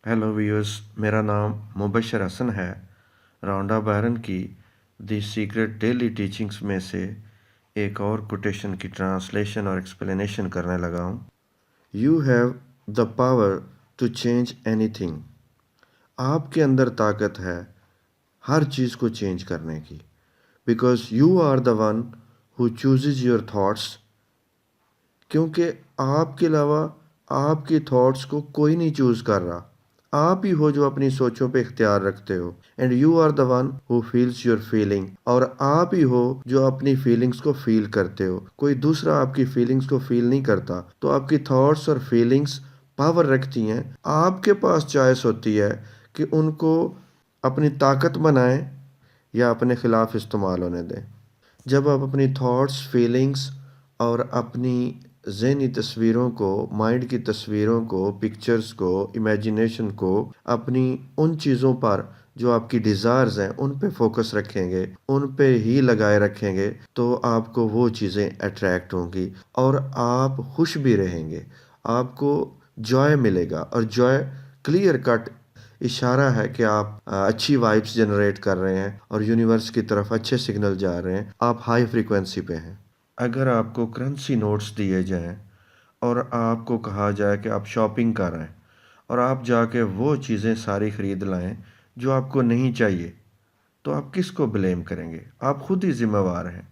Hello viewers, मेरा नाम मुबशर हसन है। राउंडा बैरन की द सीक्रेट डेली टीचिंग्स में से एक और कोटेशन की ट्रांसलेशन और एक्सप्लेनेशन करने लगा हूँ। You have the power to change anything. आपके अंदर ताकत है हर चीज़ को चेंज करने की। Because you are the one who chooses your thoughts. क्योंकि आपके अलावा आपकी थॉट्स को कोई नहीं चूज़ कर रहा। आप ही हो जो अपनी सोचों पे इख्तियार रखते हो। And you are the one who feels your feeling. और आप ही हो जो अपनी फीलिंग्स को फील करते हो। कोई दूसरा आपकी फीलिंग्स को फील नहीं करता। तो आपकी थॉट्स और फीलिंग्स पावर रखती हैं। आपके पास चॉइस होती है कि उनको अपनी ताकत बनाएं या अपने खिलाफ इस्तेमाल होने दें। जब आप अपनी थॉट्स, फीलिंग्स और अपनी ज़हनी तस्वीरों को, माइंड की तस्वीरों को, पिक्चर्स को, इमेजिनेशन को अपनी उन चीज़ों पर जो आपकी डिज़ायर्स हैं उन पे फोकस रखेंगे, उन पे ही लगाए रखेंगे, तो आपको वो चीज़ें अट्रैक्ट होंगी और आप खुश भी रहेंगे। आपको जॉय मिलेगा और जॉय क्लियर कट इशारा है कि आप अच्छी वाइब्स जनरेट कर रहे हैं और यूनिवर्स की तरफ अच्छे सिग्नल जा रहे हैं। आप हाई फ्रीक्वेंसी पे हैं। अगर आपको करेंसी नोट्स दिए जाएं और आपको कहा जाए कि आप शॉपिंग कर रहे हैं और आप जाके वो चीज़ें सारी ख़रीद लाएं जो आपको नहीं चाहिए, तो आप किसको ब्लेम करेंगे? आप खुद ही ज़िम्मेवार हैं।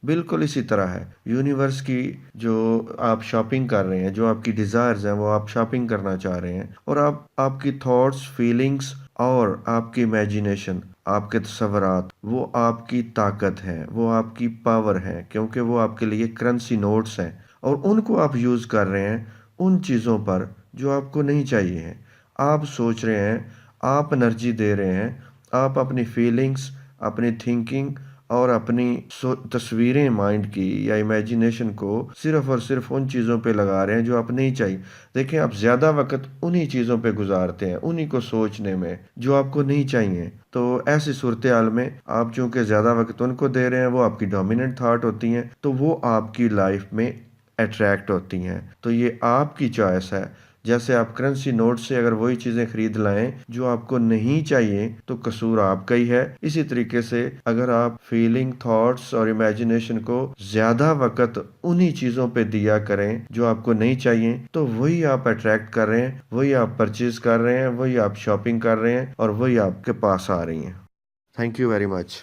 बिल्कुल इसी तरह है यूनिवर्स की, जो आप शॉपिंग कर रहे हैं, जो आपकी डिज़ायर्स हैं वो आप शॉपिंग करना चाह रहे हैं, और आप आपकी थॉट्स, फीलिंग्स और आपकी इमेजिनेशन, आपके तसव्वुरात, वो आपकी ताकत है, वो आपकी पावर है, क्योंकि वो आपके लिए करेंसी नोट्स हैं और उनको आप यूज़ कर रहे हैं उन चीज़ों पर जो आपको नहीं चाहिए हैं। आप सोच रहे हैं, आप एनर्जी दे रहे हैं, आप अपनी फीलिंग्स, अपनी थिंकिंग और अपनी तस्वीरें माइंड की या इमेजिनेशन को सिर्फ और सिर्फ उन चीज़ों पे लगा रहे हैं जो आप नहीं चाहिए। देखें, आप ज़्यादा वक्त उन्हीं चीज़ों पे गुजारते हैं, उन्हीं को सोचने में जो आपको नहीं चाहिए। तो ऐसी सूरत हाल में आप चूंकि ज़्यादा वक्त उनको दे रहे हैं, वो आपकी डोमिनेंट थाट होती हैं, तो वो आपकी लाइफ में अट्रैक्ट होती हैं। तो ये आपकी चॉइस है। जैसे आप करेंसी नोट से अगर वही चीज़ें खरीद लाएं जो आपको नहीं चाहिए, तो कसूर आपका ही है। इसी तरीके से अगर आप फीलिंग, थॉट्स और इमेजिनेशन को ज़्यादा वक्त उन्हीं चीज़ों पे दिया करें जो आपको नहीं चाहिए, तो वही आप अट्रैक्ट कर रहे हैं, वही आप परचेज कर रहे हैं, वही आप शॉपिंग कर रहे हैं और वही आपके पास आ रही हैं। Thank you very much.